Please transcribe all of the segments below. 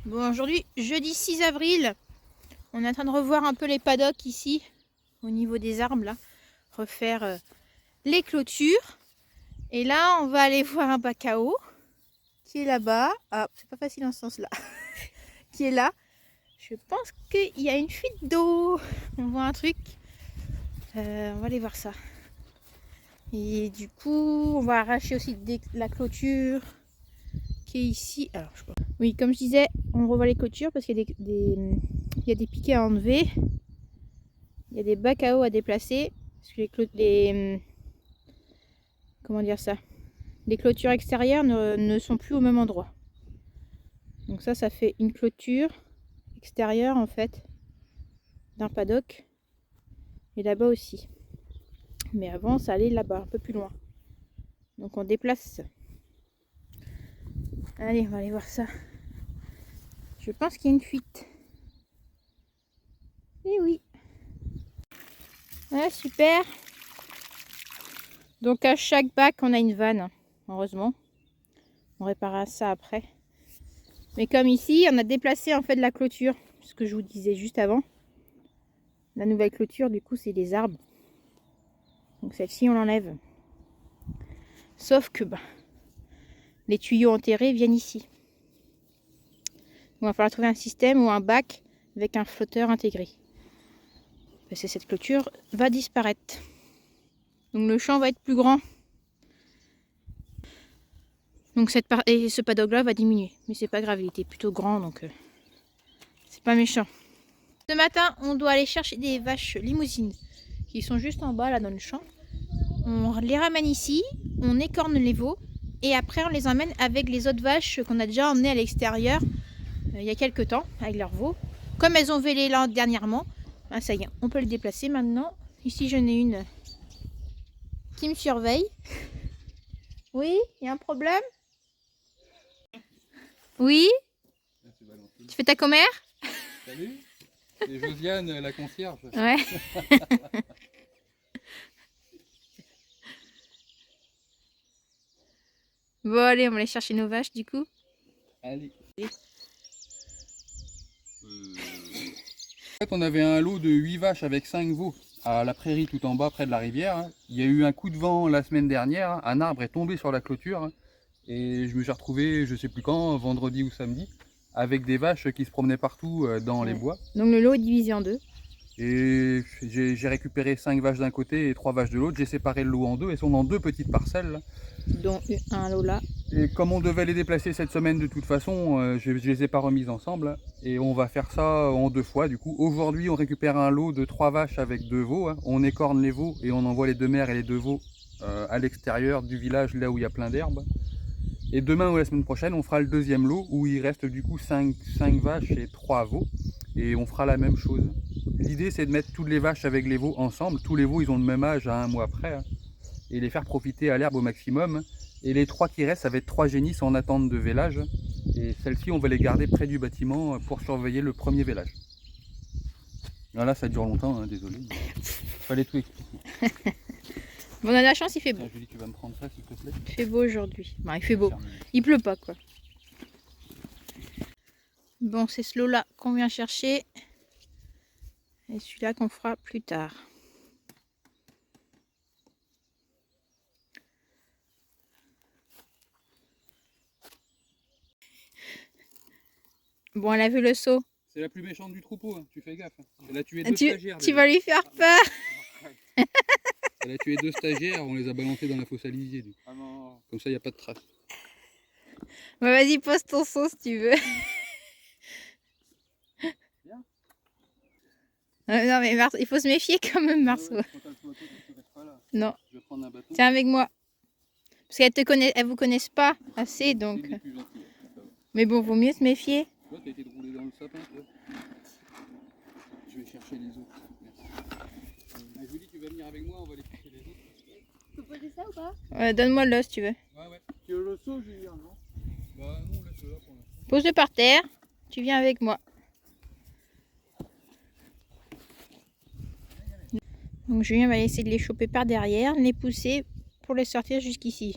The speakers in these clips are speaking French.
Bon, aujourd'hui, jeudi 6 avril, on est en train de revoir un peu les paddocks ici, au niveau des arbres, là. Refaire les clôtures. Et là, on va aller voir un bacao qui est là-bas. Ah, c'est pas facile dans ce sens-là. Qui est là. Je pense qu'il y a une fuite d'eau. On voit un truc. On va aller voir ça. Et du coup, on va arracher aussi la clôture qui est ici. Alors, je sais pas. Oui, comme je disais, on revoit les clôtures parce qu'il y a il y a des piquets à enlever. Il y a des bacao à déplacer. Parce que comment dire ça? Les clôtures extérieures ne sont plus au même endroit. Donc ça fait une clôture extérieure en fait d'un paddock. Et là-bas aussi. Mais avant, ça allait là-bas, un peu plus loin. Donc on déplace. Allez, on va aller voir ça. Je pense qu'il y a une fuite. Eh oui. Ah, super. Donc à chaque bac, on a une vanne. Heureusement. On réparera ça après. Mais comme ici, on a déplacé en fait la clôture. Ce que je vous disais juste avant. La nouvelle clôture, du coup, c'est des arbres. Donc celle-ci, on l'enlève. Sauf que les tuyaux enterrés viennent ici. Il va falloir trouver un système ou un bac avec un flotteur intégré. Parce que cette clôture va disparaître. Donc le champ va être plus grand. Donc ce paddock là va diminuer. Mais c'est pas grave, il était plutôt grand, donc c'est pas méchant. Ce matin, on doit aller chercher des vaches limousines qui sont juste en bas là dans le champ. On les ramène ici, on écorne les veaux et après on les emmène avec les autres vaches qu'on a déjà emmenées à l'extérieur il y a quelques temps avec leurs veaux. Comme elles ont vélé là dernièrement, ça y est, on peut les déplacer maintenant. Ici j'en ai une qui me surveille. Oui, il y a un problème? Oui? Tu fais ta commère? Salut, c'est Josiane, la concierge. Ouais. Bon allez, on va aller chercher nos vaches du coup. Allez. En fait, on avait un lot de 8 vaches avec 5 veaux à la prairie tout en bas près de la rivière. Il y a eu un coup de vent la semaine dernière, un arbre est tombé sur la clôture et je me suis retrouvé, je sais plus quand, vendredi ou samedi, avec des vaches qui se promenaient partout dans les bois. Donc le lot est divisé en deux. Et j'ai récupéré 5 vaches d'un côté et 3 vaches de l'autre. J'ai séparé le lot en deux. Elles sont dans 2 petites parcelles. Là. Dont un lot là. Et comme on devait les déplacer cette semaine de toute façon, je les ai pas remises ensemble. Et on va faire ça en 2 fois. Du coup, aujourd'hui, on récupère un lot de 3 vaches avec 2 veaux. On écorne les veaux et on envoie les 2 mères et les 2 veaux à l'extérieur du village, là où il y a plein d'herbes. Et demain ou la semaine prochaine, on fera le deuxième lot où il reste du coup 5 vaches et 3 veaux. Et on fera la même chose. L'idée, c'est de mettre toutes les vaches avec les veaux ensemble. Tous les veaux, ils ont le même âge à un mois près. Et les faire profiter à l'herbe au maximum. Et les 3 qui restent, ça va être 3 génisses en attente de vélage. Et celles-ci, on va les garder près du bâtiment pour surveiller le premier vélage. Là, ça dure longtemps, hein, désolé. Fallait tout expliquer. Bon, on a de la chance, il fait beau. Julie, tu vas me prendre ça, s'il te plaît? Il fait beau aujourd'hui. Bon, il fait beau. Il pleut pas, quoi. Bon, c'est ce lot-là qu'on vient chercher. Et celui-là qu'on fera plus tard. Bon, elle a vu le seau. C'est la plus méchante du troupeau, hein. Tu fais gaffe. Elle a tué 2 stagiaires. Tu vas lui faire peur. Elle a tué 2 stagiaires, on les a balancés dans la fosse à lisier. Ah non. Comme ça, il n'y a pas de traces. Bon, vas-y, pose ton seau si tu veux. Bien. Non, mais il faut se méfier quand même, Marceau. Non. Je vais prendre un bâton. Tiens avec moi. Parce qu'elles vous connaissent pas assez, donc. Mais bon, vaut mieux se méfier. Toi, t'as été roulé dans le sapin, toi. Je vais chercher les autres. Merci. Julie, tu vas venir avec moi, on va aller chercher les autres. Tu peux poser ça ou pas? Ouais, donne-moi le si tu veux. Ouais. Tu veux le seau, Julien, non? Bah non, laisse-le là pour l'instant. Pose-le par terre. Tu viens avec moi. Donc Julien va essayer de les choper par derrière, les pousser pour les sortir jusqu'ici.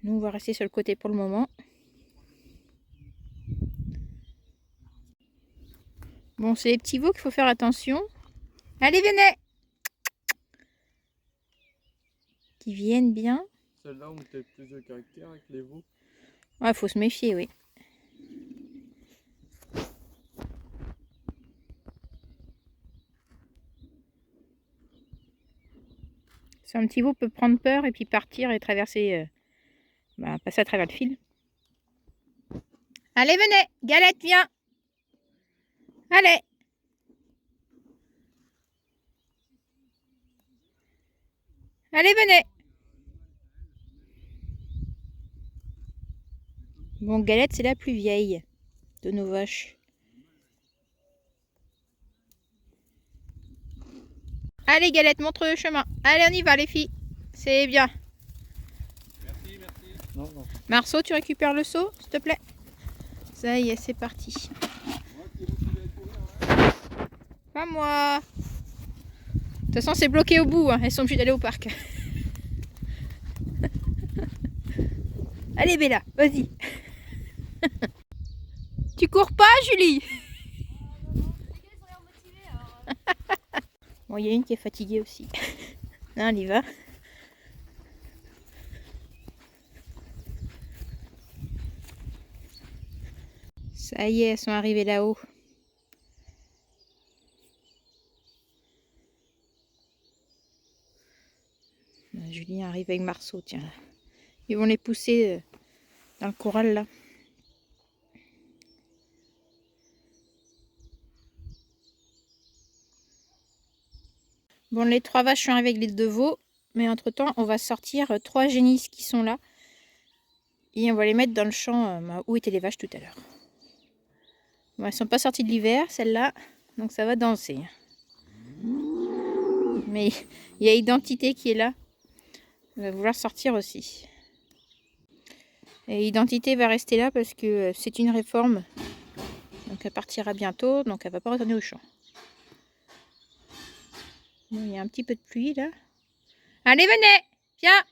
Nous, on va rester sur le côté pour le moment. Bon, c'est les petits veaux qu'il faut faire attention. Allez, venez! Qui viennent bien. Celle-là, on peut-être plus de caractère avec les veaux. Ouais, faut se méfier, oui. C'est un petit veau peut prendre peur et puis partir et traverser, passer à travers le fil. Allez, venez! Galette, viens! Allez! Allez, venez! Bon, Galette, c'est la plus vieille de nos vaches. Allez, Galette, montre le chemin. Allez, on y va, les filles. C'est bien. Merci, merci. Non, non. Marceau, tu récupères le seau, s'il te plaît? Ça y est, c'est parti. Pas moi. De toute façon, c'est bloqué au bout. Hein. Elles sont obligées d'aller au parc. Allez, Bella, vas-y. Tu cours pas, Julie? Bon, il y a une qui est fatiguée aussi. Non, elle y va. Ça y est, elles sont arrivées là-haut. Julien arrive avec Marceau, tiens. Ils vont les pousser dans le corral là. Bon, les 3 vaches sont arrivées avec les 2 veaux. Mais entre temps, on va sortir 3 génisses qui sont là. Et on va les mettre dans le champ où étaient les vaches tout à l'heure. Bon, elles ne sont pas sorties de l'hiver, celles-là. Donc ça va danser. Mais il y a Identité qui est là. Elle va vouloir sortir aussi. Et Identité va rester là parce que c'est une réforme. Donc elle partira bientôt. Donc elle va pas retourner au champ. Bon, il y a un petit peu de pluie là. Allez, venez! Viens!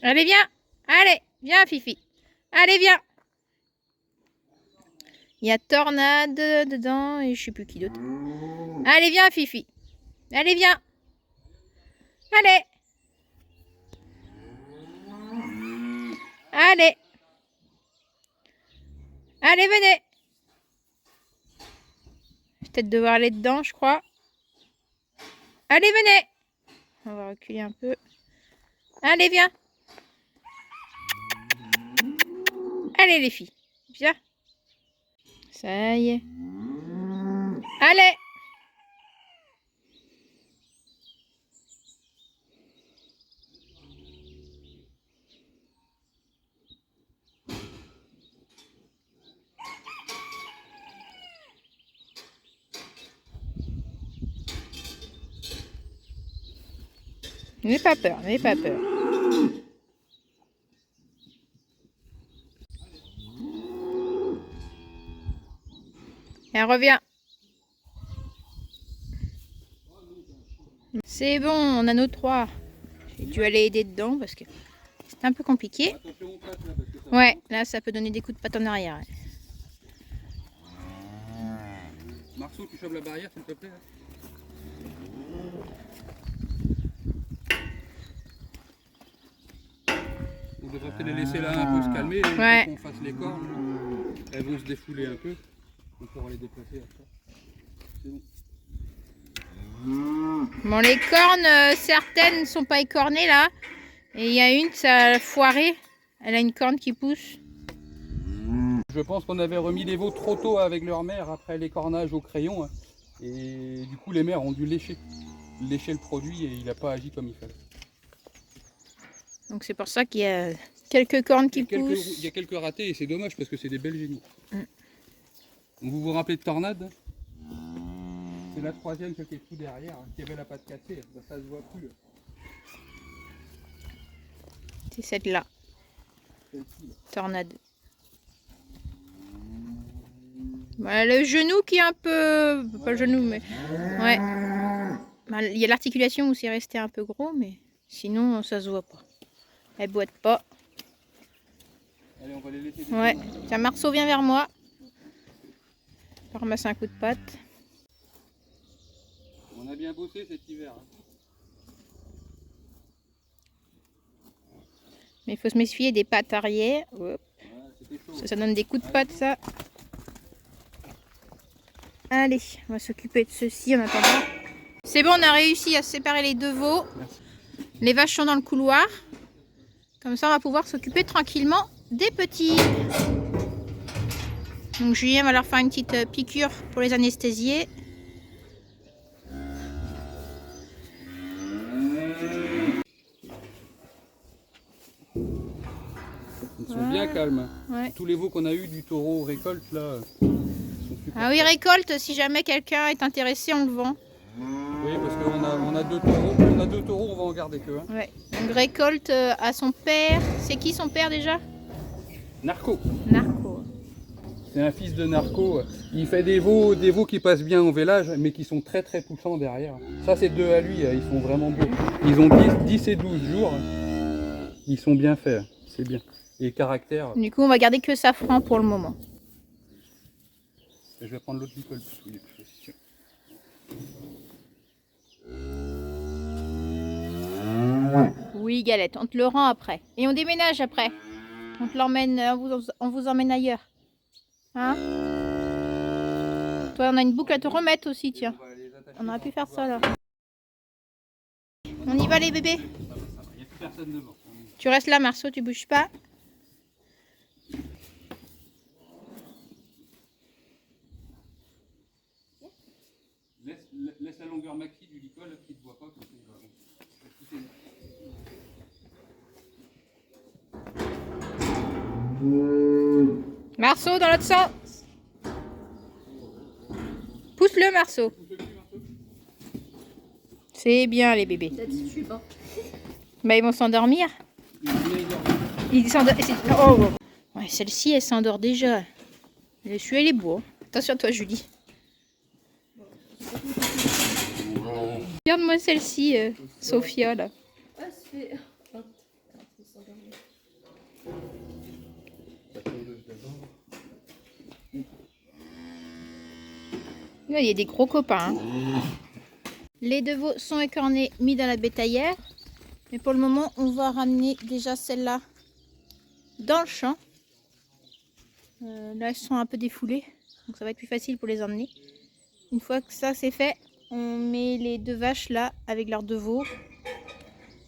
Allez, viens! Allez, viens, Fifi! Allez, viens! Il y a Tornade dedans et je sais plus qui d'autre. Allez, viens, Fifi! Allez, viens! Allez! Allez! Allez, venez! Je vais peut-être devoir aller dedans, je crois. Allez, venez! On va reculer un peu. Allez, viens! Allez, les filles, viens! Ça y est. Allez! N'ayez pas peur, n'ayez pas peur. Elle revient. C'est bon, on a nos 3. J'ai dû aller aider dedans parce que c'est un peu compliqué. Ouais, là ça peut donner des coups de patte en arrière. Marceau, tu chopes la barrière s'il te plaît. On devrait peut-être les laisser là un peu se calmer. Ouais. Qu'on fasse les cornes. Elles vont se défouler un peu. On pourra les déplacer après. C'est bon. Bon, les cornes, certaines ne sont pas écornées là. Et il y a une, ça a foiré. Elle a une corne qui pousse. Je pense qu'on avait remis les veaux trop tôt avec leur mère après l'écornage au crayon. Et du coup, les mères ont dû lécher le produit et il n'a pas agi comme il fallait. Donc c'est pour ça qu'il y a quelques cornes qui poussent. Il y a quelques ratés et c'est dommage parce que c'est des belles génies. Vous vous rappelez de Tornade? C'est la 3e qui est tout derrière, qui avait la patte cassée, ça se voit plus. C'est celle-là. Tornade. Voilà, le genou qui est un peu... Pas le genou, mais... Ouais. Il y a l'articulation où c'est resté un peu gros, mais sinon ça se voit pas. Elle boite pas. Allez, on va les laisser. Ouais. Tiens, Marceau, viens vers moi. Je vais ramasser un coup de patte. On a bien bossé cet hiver. Hein. Mais il faut se méfier des pattes arrière. Hop. Ouais, chaud, Ça donne des coups de patte, ça. Allez, on va s'occuper de ceci en attendant. C'est bon, on a réussi à séparer les deux veaux. Merci. Les vaches sont dans le couloir. Comme ça, on va pouvoir s'occuper tranquillement des petits. Donc Julien va leur faire une petite piqûre pour les anesthésier. Ils sont bien calmes. Ouais. Tous les veaux qu'on a eu du taureau récolte là. Ah oui, récolte, si jamais quelqu'un est intéressé, on le vend. Oui, parce qu'on a deux taureaux. On a deux taureaux, on va en garder que un. Ouais. Donc récolte à son père. C'est qui son père déjà? Narco. Narco. C'est un fils de narco. Il fait des veaux qui passent bien au vélage, mais qui sont très très poussants derrière. Ça, c'est deux à lui, ils sont vraiment beaux. Ils ont 10 et 12 jours. Ils sont bien faits, c'est bien. Et caractère. Du coup, on va garder que Safran pour le moment. Je vais prendre l'autre Nicole parce qu'il est plus facile. Oui, Galette, on te le rend après. Et on déménage après. On te l'emmène, on vous emmène ailleurs. Hein? Toi, on a une boucle à te remettre aussi, tiens. On aurait pu faire ça là. On y va les bébés? Il n'y a plus personne devant. Tu restes là, Marceau, tu bouges pas. Laisse la longueur maxi du licol qui ne te voit pas. Marceau, dans l'autre sens. Pousse-le, Marceau. C'est bien, les bébés. Bah, ils vont s'endormir. Ils s'endorment. Oh. Ouais, celle-ci, elle s'endort déjà. Celui-là, il est beau. Hein. Attention à toi, Julie. Regarde-moi celle-ci, Sophia, là. Là, il y a des gros copains. Hein. Les deux veaux sont écornés, mis dans la bétaillère. Mais pour le moment, on va ramener déjà celle-là dans le champ. Là, elles sont un peu défoulées. Donc ça va être plus facile pour les emmener. Une fois que ça c'est fait, on met les deux vaches là avec leurs deux veaux.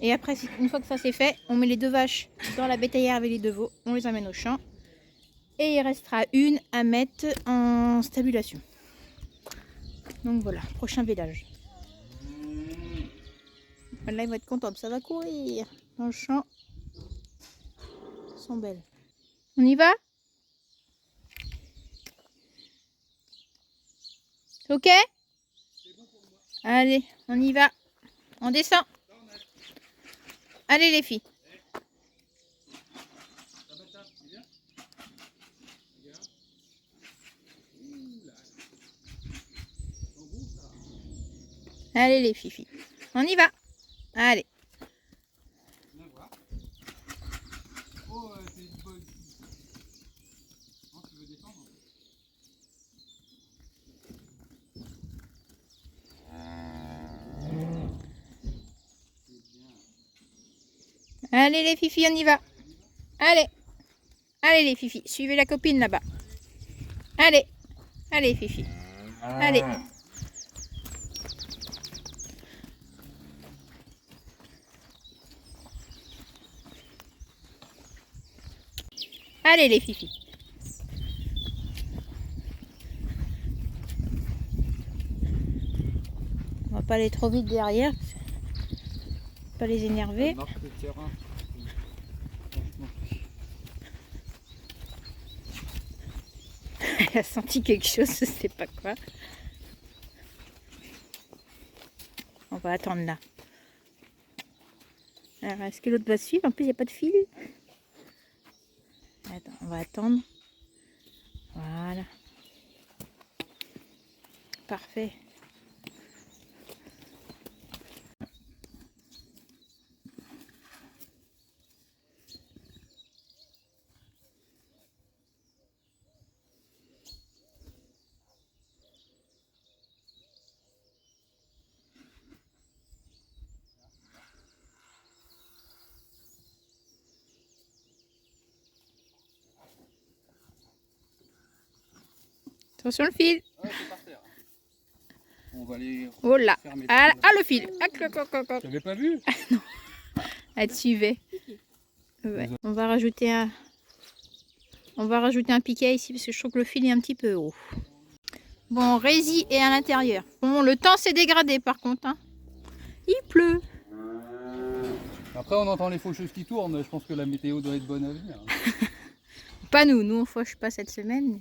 Et après, une fois que ça c'est fait, on met les deux vaches dans la bétaillère avec les deux veaux. On les emmène au champ. Et il restera une à mettre en stabulation. Donc voilà, prochain vélage. Là, ils vont être contents, ça va courir dans le champ. Elles sont belles. On y va? Ok? Allez, on y va. On descend. Allez les filles. Allez les filles. On y va. Allez. Allez les filles, on y va. Allez. Allez les filles, suivez la copine là-bas. Allez. Allez fifi. Allez. Allez les fifis. On va pas aller trop vite derrière. Pas les énerver. Elle a senti quelque chose, je sais pas quoi. On va attendre là. Alors, est-ce que l'autre va suivre? En plus, il n'y a pas de fil. Attends, on va attendre. Voilà. Parfait. Attention le fil. Ah, c'est par terre. On va les Oh là. fermer. Ah, le fil. Ah, cloc, cloc, cloc, cloc. Tu n'avais pas vu? Elle te suivait. Ouais. On va rajouter un piquet ici parce que je trouve que le fil est un petit peu haut. Bon, Rési est à l'intérieur. Bon, le temps s'est dégradé par contre. Hein. Il pleut. Après, on entend les faucheuses qui tournent. Je pense que la météo doit être bonne à venir. Pas nous. Nous, on fauche pas cette semaine.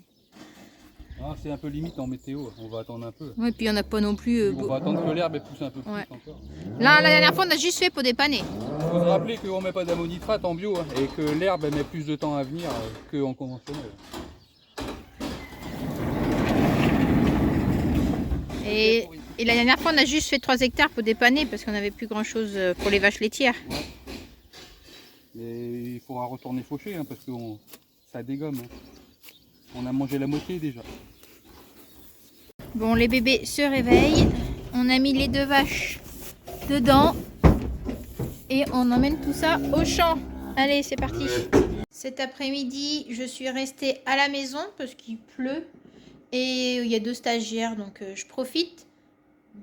Ah, c'est un peu limite en météo. On va attendre un peu. Ouais, puis on n'a pas non plus... On va attendre que l'herbe pousse un peu plus Ouais. encore. Là, la dernière fois, on a juste fait pour dépanner. Il faut se rappeler qu'on ne met pas d'ammonitrate en bio hein, et que l'herbe met plus de temps à venir qu'en conventionnel. Et la dernière fois, on a juste fait 3 hectares pour dépanner parce qu'on n'avait plus grand chose pour les vaches laitières. Ouais. Mais il faudra retourner faucher hein, parce que ça dégomme. Hein. On a mangé la moitié déjà. Bon, les bébés se réveillent. On a mis les 2 vaches dedans. Et on emmène tout ça au champ. Allez, c'est parti. Cet après-midi, je suis restée à la maison parce qu'il pleut. Et il y a 2 stagiaires, donc je profite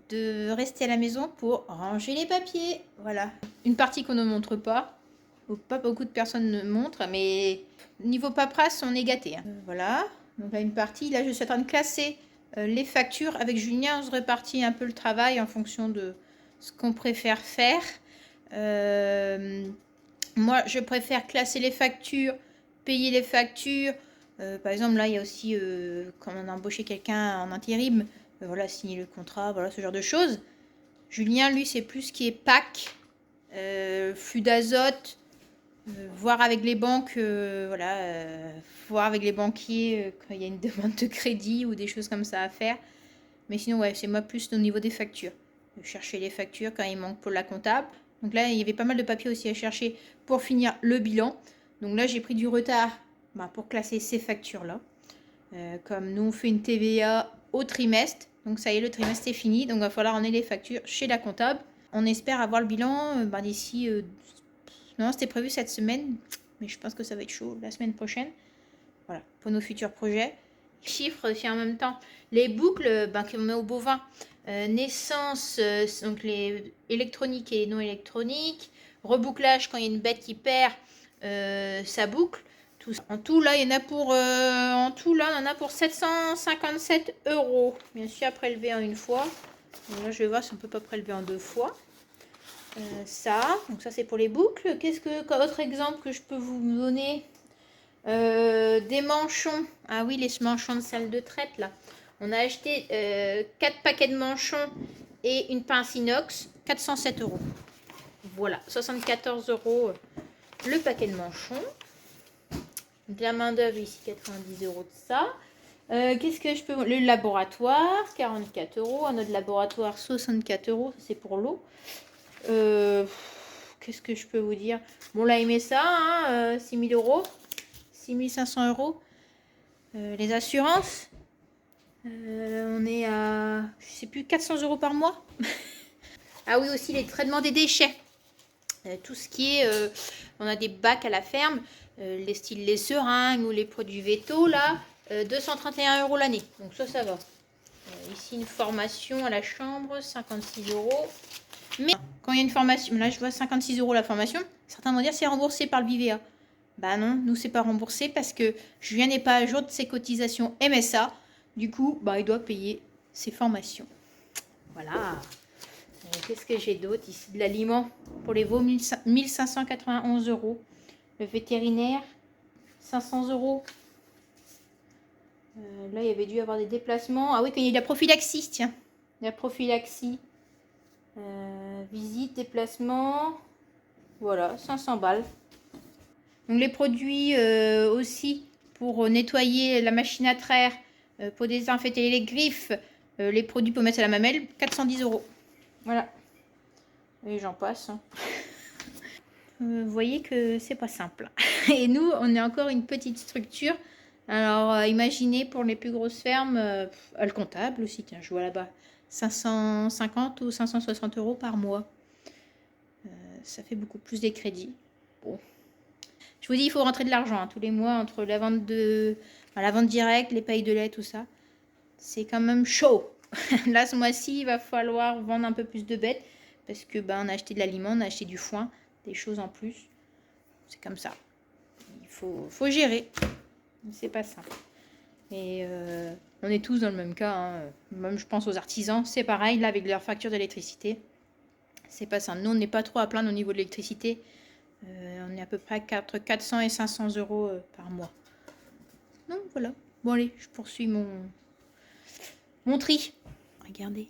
de rester à la maison pour ranger les papiers. Voilà. Une partie qu'on ne montre pas. Pas beaucoup de personnes ne montrent, mais niveau paperasse, on est gâtés. Hein. Voilà. Donc là, une partie. Là, je suis en train de classer les factures. Avec Julien, on se répartit un peu le travail en fonction de ce qu'on préfère faire. Moi, je préfère classer les factures, payer les factures. Par exemple, là, il y a aussi, quand on a embauché quelqu'un en intérim, voilà, signer le contrat, voilà, ce genre de choses. Julien, lui, c'est plus ce qui est PAC, flux d'azote, voir avec les banques, voilà, voir avec les banquiers quand il y a une demande de crédit ou des choses comme ça à faire. Mais sinon, ouais, c'est moi plus au niveau des factures. Chercher les factures quand il manque pour la comptable. Donc là, il y avait pas mal de papiers aussi à chercher pour finir le bilan. Donc là, j'ai pris du retard pour classer ces factures-là. Comme nous, on fait une TVA au trimestre. Donc ça y est, le trimestre est fini. Donc il va falloir emmener les factures chez la comptable. On espère avoir le bilan d'ici... non, c'était prévu cette semaine. Mais je pense que ça va être chaud la semaine prochaine. Voilà, pour nos futurs projets. Chiffres aussi en même temps. Les boucles qu'on met au bovin. Naissance, donc les électroniques et non électroniques, rebouclage quand il y a une bête qui perd sa boucle. Tout ça. En tout là, il y en a pour on en a pour 757 €. Bien sûr, à prélever en une fois. Donc là, je vais voir si on peut pas prélever en 2 fois. Ça, donc ça c'est pour les boucles. Qu'est-ce que autre exemple que je peux vous donner? Des manchons. Ah oui, les manchons de salle de traite là. On a acheté 4 paquets de manchons et une pince inox, 407 €. Voilà, 74 € le paquet de manchons. De la main d'œuvre ici, 90 € de ça. Qu'est-ce que je peux... Le laboratoire, 44 €. Un autre laboratoire, 64 €. C'est pour l'eau. Qu'est-ce que je peux vous dire? Bon, là, il met ça, hein, 6 000 €. 6 500 €. Les assurances. On est à, je sais plus, 400 € par mois. Ah oui, aussi les traitements des déchets. Tout ce qui est, on a des bacs à la ferme, les styles les seringues ou les produits vétos là, 231 € l'année. Donc ça va. Ici une formation à la chambre, 56 €. Mais quand il y a une formation, là je vois 56 € la formation, certains vont dire c'est remboursé par le Vivea. Bah non, nous c'est pas remboursé parce que Julien n'est pas à jour de ses cotisations MSA. Du coup, il doit payer ses formations. Voilà. Qu'est-ce que j'ai d'autre ici? De l'aliment pour les veaux, 1591 €. Le vétérinaire, 500 €. Là, il y avait dû avoir des déplacements. Ah oui, quand il y a eu la prophylaxie, tiens. La prophylaxie. Visite, déplacement. Voilà, 500 balles. Donc les produits aussi pour nettoyer la machine à traire, pour désinfecter les griffes, les produits pour mettre à la mamelle, 410 €. Voilà. Et j'en passe. Hein. Vous voyez que c'est pas simple. Et nous, on est encore une petite structure. Alors imaginez pour les plus grosses fermes, le comptable aussi, tiens, je vois là-bas, 550 ou 560 € par mois. Ça fait beaucoup plus des crédits. Bon. Je vous dis, il faut rentrer de l'argent tous les mois entre la vente directe, les payes de lait, tout ça. c'est quand même chaud. Là, ce mois-ci, il va falloir vendre un peu plus de bêtes parce que on a acheté de l'aliment, on a acheté du foin, des choses en plus. C'est comme ça. Il faut gérer. C'est pas simple. Et on est tous dans le même cas. Hein. Même, je pense aux artisans, c'est pareil. Là, avec leur facture d'électricité, c'est pas simple. Nous, on n'est pas trop à plaindre au niveau de l'électricité. On est à peu près entre 400 et 500 € par mois. Donc voilà. Bon allez, je poursuis mon tri. Regardez.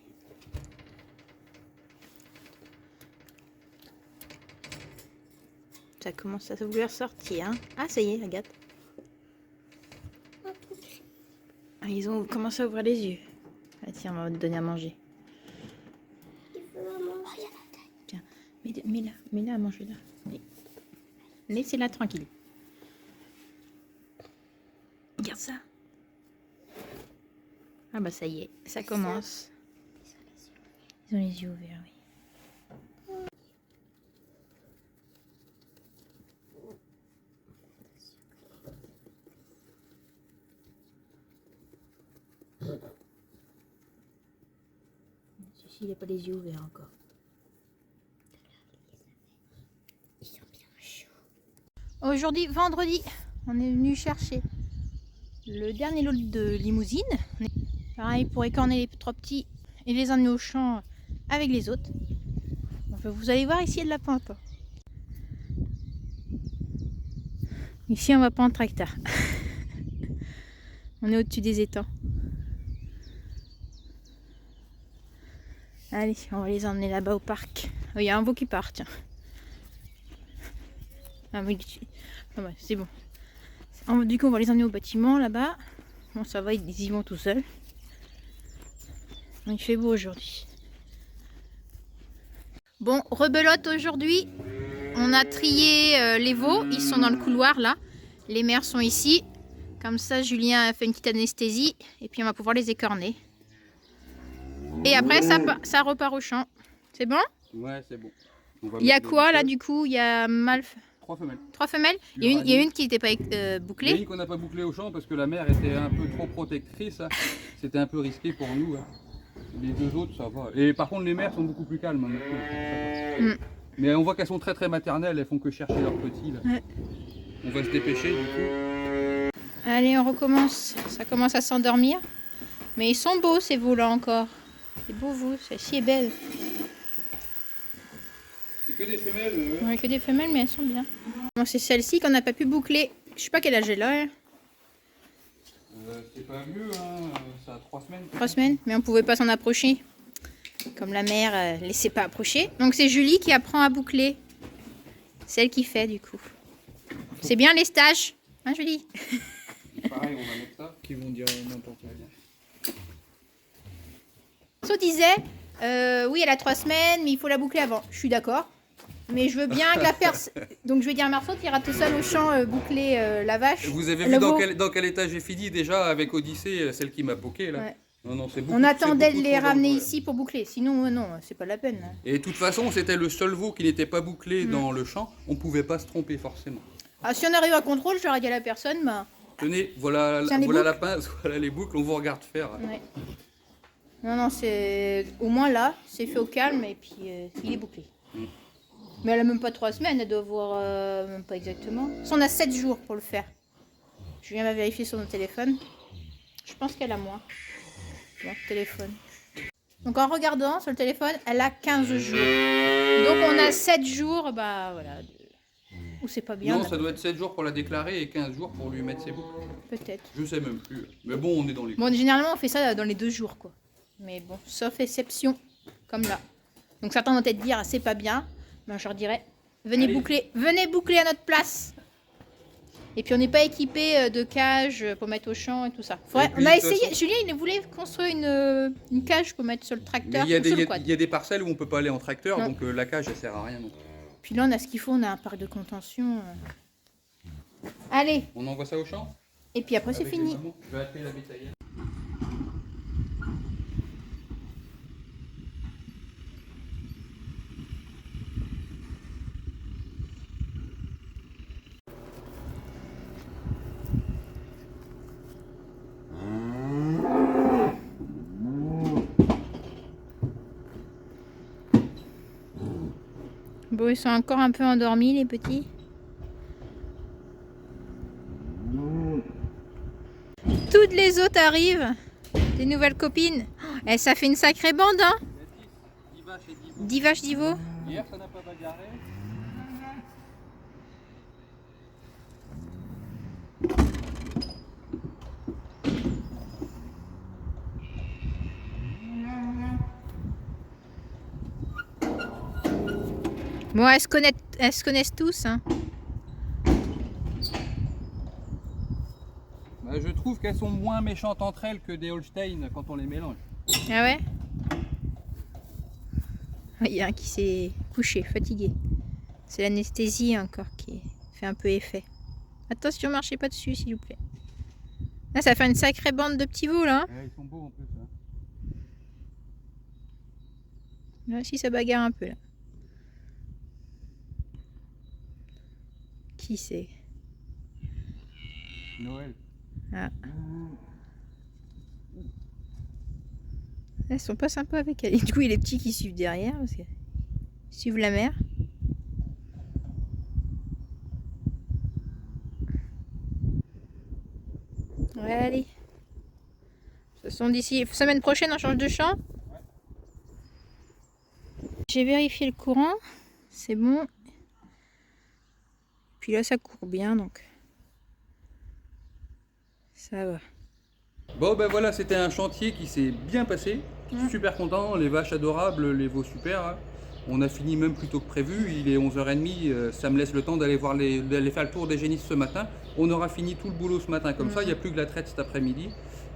Ça commence à vouloir sortir. Hein. Ah ça y est, regarde. Ah, ils ont commencé à ouvrir les yeux. Ah, tiens, on va te donner à manger. Tiens, mets-la à manger là. Laissez-la tranquille. Regarde ça. Ah bah ça y est, ça commence. Ils ont les yeux ouverts, oui. Celui-ci, il n'a pas les yeux ouverts encore. Ils sont bien chauds. Aujourd'hui, vendredi, on est venu chercher le dernier lot de limousine. Pareil, pour écorner les trop petits et les emmener au champ avec les autres. Enfin, vous allez voir, ici, il y a de la pente. Ici, on va pas en tracteur. On est au-dessus des étangs. Allez, on va les emmener là-bas au parc. Oh, il y a un veau qui part, tiens. Ah oui, ah ouais, c'est bon. Du coup, on va les emmener au bâtiment là-bas. Bon, ça va, ils y vont tout seuls. Il fait beau aujourd'hui. Bon, rebelote aujourd'hui. On a trié les veaux. Ils sont dans le couloir là. Les mères sont ici. Comme ça, Julien a fait une petite anesthésie. Et puis, on va pouvoir les écorner. Et après, ça repart au champ. C'est bon? Ouais, c'est bon. Il y a quoi là du coup? Il y a 3 femelles. 3 femelles. Il y a une qui n'était pas bouclée. Il y a une qu'on n'a pas bouclée au champ parce que la mère était un peu trop protectrice. C'était un peu risqué pour nous. Les deux autres, ça va. Et par contre, les mères sont beaucoup plus calmes. Mais on voit qu'elles sont très très maternelles. Elles font que chercher leurs petits. Là. Ouais. On va se dépêcher du coup. Allez, on recommence. Ça commence à s'endormir. Mais ils sont beaux ces veaux là encore. C'est beau vous. Celle-ci est belle. C'est que des femelles. Ouais, que des femelles, mais elles sont bien. Bon, c'est celle-ci qu'on n'a pas pu boucler. Je sais pas quel âge elle a. C'est pas vieux, hein. Ça a 3 semaines. 3 semaines, mais on pouvait pas s'en approcher. Comme la mère laissait pas approcher. Donc c'est Julie qui apprend à boucler. C'est elle qui fait du coup. C'est bien les stages. Hein Julie? Pareil, on va mettre ça. Qui vont dire n'importe quoi. So disait, oui elle a 3 semaines, mais il faut la boucler avant. Je suis d'accord. Mais je veux bien que la personne... Donc je vais dire à Marceau qui ira tout seul au champ boucler la vache. Vous avez vu dans quel état j'ai fini déjà avec Odyssée, celle qui m'a poqué là. Ouais. Non, on attendait de les ramener ici pour boucler. Sinon, non, c'est pas la peine. Et de toute façon, c'était le seul veau qui n'était pas bouclé dans le champ. On pouvait pas se tromper forcément. Ah, si on arrive à contrôle, j'aurais dit à la personne, bah... Tenez, voilà la pince, voilà les boucles, on vous regarde faire. Ouais. Non, c'est... Au moins là, c'est fait au calme et puis il est bouclé. Mais elle a même pas 3 semaines, elle doit avoir même pas exactement. On a 7 jours pour le faire. Je viens de vérifier sur notre téléphone. Je pense qu'elle a moins. Bon, téléphone. Donc en regardant sur le téléphone, elle a 15 jours. Donc on a 7 jours, bah voilà. Ou c'est pas bien. Non, ça doit être 7 jours pour la déclarer et 15 jours pour lui mettre ses boucles. Peut-être. Je sais même plus. Mais bon, on est dans les... Bon, généralement on fait ça dans les 2 jours quoi. Mais bon, sauf exception, comme là. Donc certains vont peut-être dire, c'est pas bien. Ben, je leur dirais, venez boucler à notre place. Et puis on n'est pas équipé de cage pour mettre au champ et tout ça. On a essayé, Julien il voulait construire une cage pour mettre sur le tracteur. Il y a des parcelles où on peut pas aller en tracteur, donc la cage elle sert à rien. Donc. Puis là on a ce qu'il faut, on a un parc de contention. Allez. On envoie ça au champ. Et puis après c'est fini. Je vais appeler la bétaillère. Bon, ils sont encore un peu endormis, les petits. Toutes les autres arrivent. Des nouvelles copines. Et ça fait une sacrée bande, hein. 10 vaches et 10 veaux. 10 vaches, 10 veaux. Hier, ça n'a pas bagarré. Bon, elles se connaissent tous, hein. Bah, je trouve qu'elles sont moins méchantes entre elles que des Holstein quand on les mélange. Ah ouais? Il y a un qui s'est couché, fatigué. C'est l'anesthésie encore qui fait un peu effet. Attention, marchez pas dessus, s'il vous plaît. Là, ça fait une sacrée bande de petits veaux, là. Ouais, ils sont beaux en plus. Hein. Là aussi, ça bagarre un peu, là. Qui c'est? Noël. Ah. Elles sont pas sympas avec elle. Et du coup, il y a les petits qui suivent derrière parce que ils suivent la mère. Ouais, allez. De toute façon, d'ici semaine prochaine, on change de champ. J'ai vérifié le courant. C'est bon. Puis là, ça court bien, donc ça va. Bon ben voilà, c'était un chantier qui s'est bien passé. Super content, les vaches adorables, les veaux super. Hein. On a fini même plus tôt que prévu, il est 11h30, ça me laisse le temps d'aller faire le tour des génisses ce matin. On aura fini tout le boulot ce matin comme ça, il n'y a plus que la traite cet après-midi.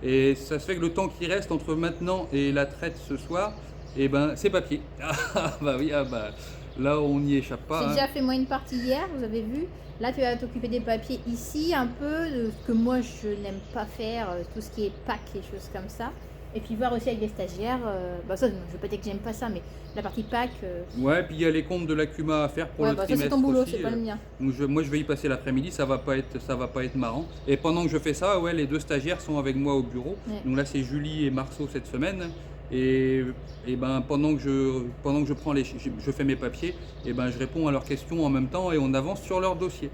Et ça se fait que le temps qui reste entre maintenant et la traite ce soir, et ben c'est papier. Ah bah oui, ah bah, là on n'y échappe pas. J'ai Hein. déjà fait moi une partie hier, vous avez vu. Là, tu vas t'occuper des papiers ici, un peu, de ce que moi je n'aime pas faire, tout ce qui est pack et choses comme ça. Et puis voir aussi avec les stagiaires, bah ça, je vais pas dire que j'aime pas ça, mais la partie pack. Ouais, puis il y a les comptes de la CUMA à faire pour Ouais, le bah ça trimestre c'est ton boulot, aussi. c'est pas le mien. Donc moi je vais y passer l'après-midi, ça va pas être marrant. Et pendant que je fais ça, ouais, les deux stagiaires sont avec moi au bureau. Ouais. Donc là c'est Julie et Marceau cette semaine. Et ben pendant que je prends je fais mes papiers, et ben je réponds à leurs questions en même temps et on avance sur leur dossier.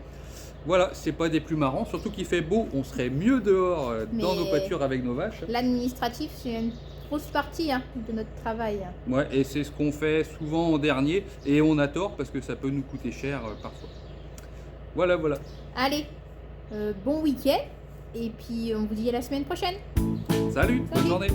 Voilà, c'est pas des plus marrants, surtout qu'il fait beau, on serait mieux dehors dans nos pâtures avec nos vaches. L'administratif, c'est une grosse partie de notre travail. Ouais, et c'est ce qu'on fait souvent en dernier, et on a tort parce que ça peut nous coûter cher parfois. Voilà, voilà. Allez, bon week-end, et puis on vous dit à la semaine prochaine. Salut. Bonne journée.